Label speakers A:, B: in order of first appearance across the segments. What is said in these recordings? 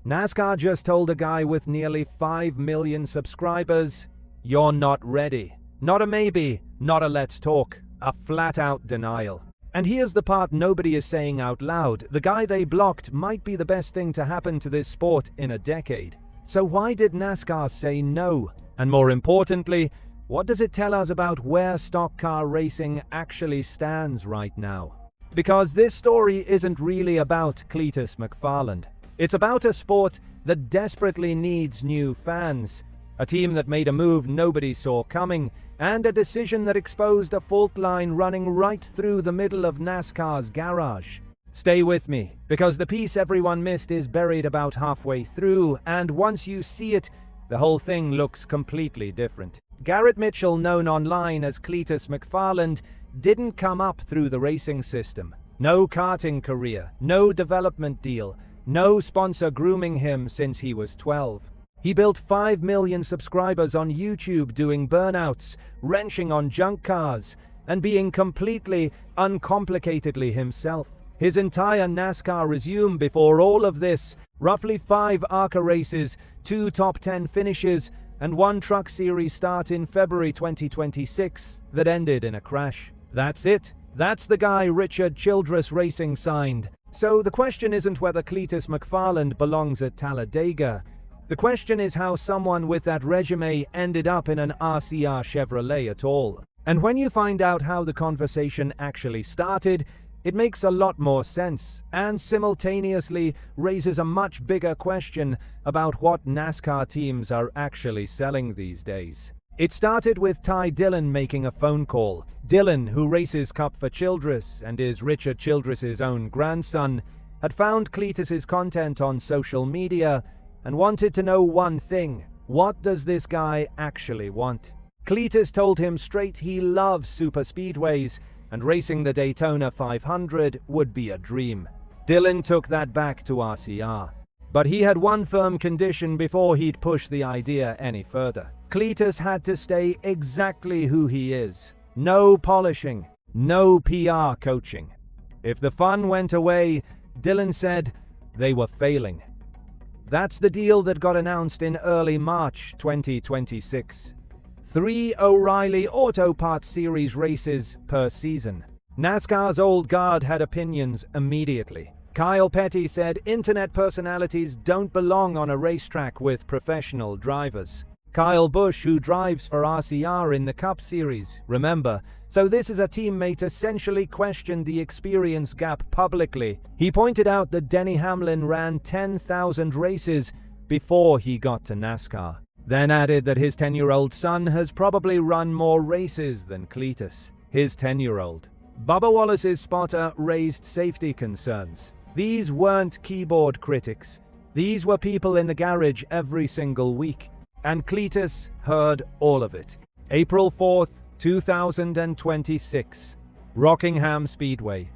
A: NASCAR just told a guy with nearly 5 million subscribers, "You're not ready." Not a maybe, not a let's talk, a flat-out denial. And here's the part nobody is saying out loud: the guy they blocked might be the best thing to happen to this sport in a decade. So why did NASCAR say no? And more importantly, what does it tell us about where stock car racing actually stands right now? Because this story isn't really about Cleetus McFarland. It's about a sport that desperately needs new fans, a team that made a move nobody saw coming, and a decision that exposed a fault line running right through the middle of NASCAR's garage. Stay with me, because the piece everyone missed is buried about halfway through, and once you see it, the whole thing looks completely different. Garrett Mitchell, known online as Cleetus McFarland, didn't come up through the racing system. No karting career, no development deal, no sponsor grooming him since he was 12. He built 5 million subscribers on YouTube doing burnouts, wrenching on junk cars, and being completely, uncomplicatedly himself. His entire NASCAR resume before all of this, roughly 5 ARCA races, 2 top 10 finishes, and 1 Truck Series start in February 2026 that ended in a crash. That's it. That's the guy Richard Childress Racing signed. So the question isn't whether Cleetus McFarland belongs at Talladega. The question is how someone with that resume ended up in an RCR Chevrolet at all. And when you find out how the conversation actually started, it makes a lot more sense, and simultaneously raises a much bigger question about what NASCAR teams are actually selling these days. It started with Ty Dillon making a phone call. Dillon, who races Cup for Childress and is Richard Childress's own grandson, had found Cleetus's content on social media and wanted to know one thing: what does this guy actually want? Cleetus told him straight he loves super speedways, and racing the Daytona 500 would be a dream. Dillon took that back to RCR. But he had one firm condition before he'd push the idea any further. Cleetus had to stay exactly who he is. No polishing, no PR coaching. If the fun went away, Dillon said, they were failing. That's the deal that got announced in early March 2026. 3 O'Reilly Auto Parts Series races per season. NASCAR's old guard had opinions immediately. Kyle Petty said internet personalities don't belong on a racetrack with professional drivers. Kyle Busch, who drives for RCR in the Cup Series, remember, so this is a teammate, essentially questioned the experience gap publicly. He pointed out that Denny Hamlin ran 10,000 races before he got to NASCAR. Then added that his 10-year-old son has probably run more races than Cleetus, his 10-year-old. Bubba Wallace's spotter raised safety concerns. These weren't keyboard critics. These were people in the garage every single week. And Cleetus heard all of it. April 4th, 2026. Rockingham Speedway.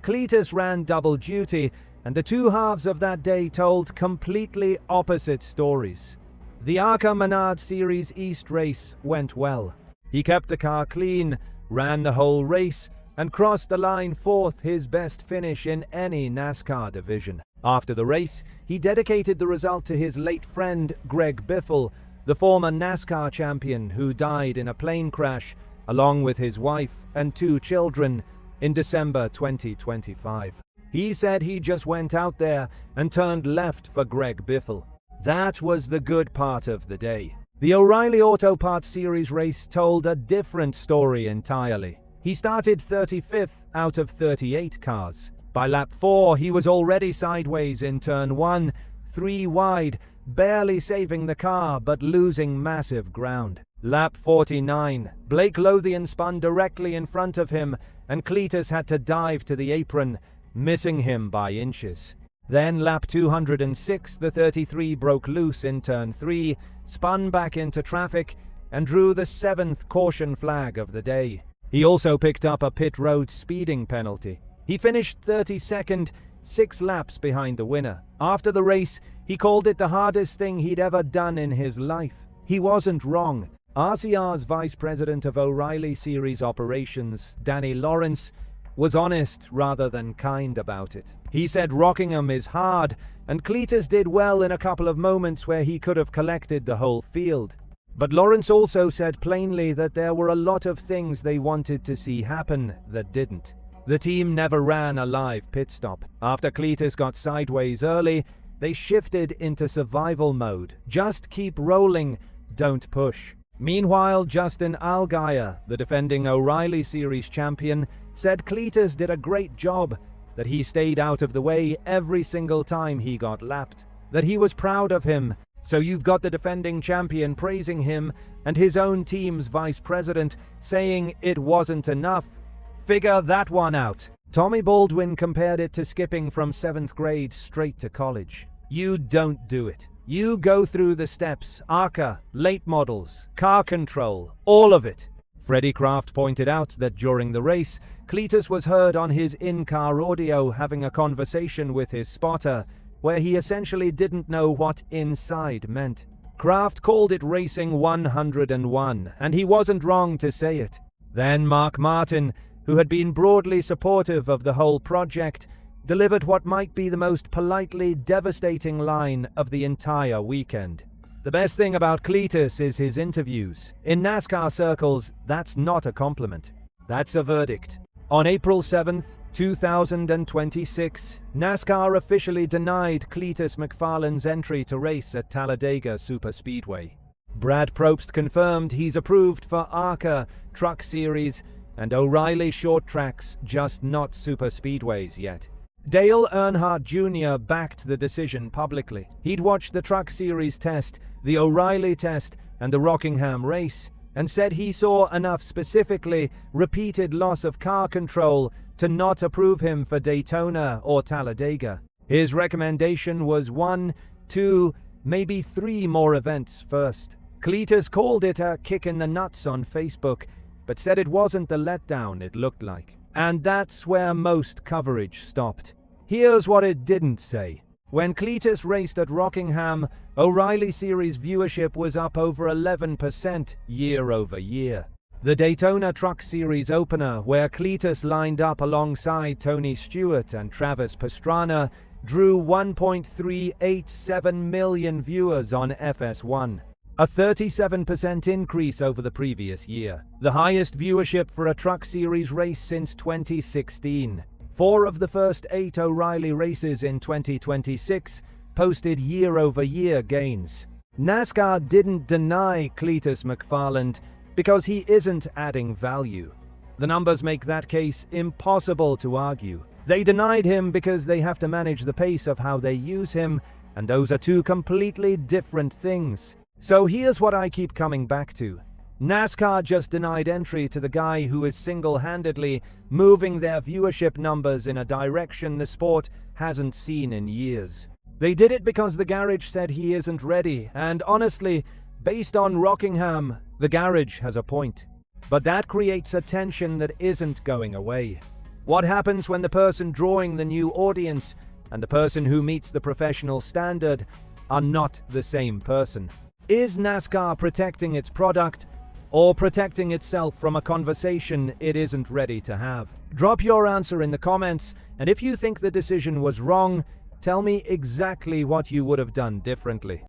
A: Cleetus ran double duty, and the two halves of that day told completely opposite stories. The ARCA Menard Series East race went well. He kept the car clean, ran the whole race, and crossed the line 4th, his best finish in any NASCAR division. After the race, he dedicated the result to his late friend Greg Biffle, the former NASCAR champion who died in a plane crash along with his wife and 2 children in December 2025. He said he just went out there and turned left for Greg Biffle. That was the good part of the day. The O'Reilly Auto Parts Series race told a different story entirely. He started 35th out of 38 cars. By lap 4, he was already sideways in turn 1, 3 wide, barely saving the car but losing massive ground. Lap 49, Blake Lothian spun directly in front of him, and Cleetus had to dive to the apron, missing him by inches. Then lap 206, the 33 broke loose in turn 3, spun back into traffic, and drew the 7th caution flag of the day. He also picked up a pit road speeding penalty. He finished 32nd, 6 laps behind the winner. After the race, he called it the hardest thing he'd ever done in his life. He wasn't wrong. RCR's Vice President of O'Reilly Series Operations, Danny Lawrence, was honest rather than kind about it. He said Rockingham is hard, and Cleetus did well in a couple of moments where he could have collected the whole field. But Lawrence also said plainly that there were a lot of things they wanted to see happen that didn't. The team never ran a live pit stop. After Cleetus got sideways early, they shifted into survival mode. Just keep rolling, don't push. Meanwhile, Justin Allgaier, the defending O'Reilly Series champion, said Cleetus did a great job, that he stayed out of the way every single time he got lapped, that he was proud of him. So you've got the defending champion praising him and his own team's vice president saying it wasn't enough. Figure that one out. Tommy Baldwin compared it to skipping from 7th grade straight to college. You don't do it. You go through the steps, ARCA, late models, car control, all of it. Freddie Kraft pointed out that during the race, Cleetus was heard on his in-car audio having a conversation with his spotter, where he essentially didn't know what inside meant. Kraft called it Racing 101, and he wasn't wrong to say it. Then Mark Martin, who had been broadly supportive of the whole project, delivered what might be the most politely devastating line of the entire weekend. The best thing about Cleetus is his interviews. In NASCAR circles, that's not a compliment. That's a verdict. On April 7th, 2026, NASCAR officially denied Cleetus McFarland's entry to race at Talladega Superspeedway. Brad Probst confirmed he's approved for ARCA, Truck Series, and O'Reilly Short Tracks, just not Superspeedways yet. Dale Earnhardt Jr. backed the decision publicly. He'd watched the Truck Series test, the O'Reilly test, and the Rockingham race, and said he saw enough specifically repeated loss of car control to not approve him for Daytona or Talladega. His recommendation was 1, 2, maybe 3 more events first. Cleetus called it a kick in the nuts on Facebook, but said it wasn't the letdown it looked like. And that's where most coverage stopped. Here's what it didn't say. When Cleetus raced at Rockingham, O'Reilly Series viewership was up over 11% year over year. The Daytona Truck Series opener, where Cleetus lined up alongside Tony Stewart and Travis Pastrana, drew 1.387 million viewers on FS1. A 37% increase over the previous year. The highest viewership for a Truck Series race since 2016. 4 of the first 8 O'Reilly races in 2026 posted year-over-year gains. NASCAR didn't deny Cleetus McFarland because he isn't adding value. The numbers make that case impossible to argue. They denied him because they have to manage the pace of how they use him, and those are 2 completely different things. So here's what I keep coming back to. NASCAR just denied entry to the guy who is single-handedly moving their viewership numbers in a direction the sport hasn't seen in years. They did it because the garage said he isn't ready, and honestly, based on Rockingham, the garage has a point. But that creates a tension that isn't going away. What happens when the person drawing the new audience and the person who meets the professional standard are not the same person? Is NASCAR protecting its product or protecting itself from a conversation it isn't ready to have? Drop your answer in the comments, and if you think the decision was wrong, tell me exactly what you would have done differently.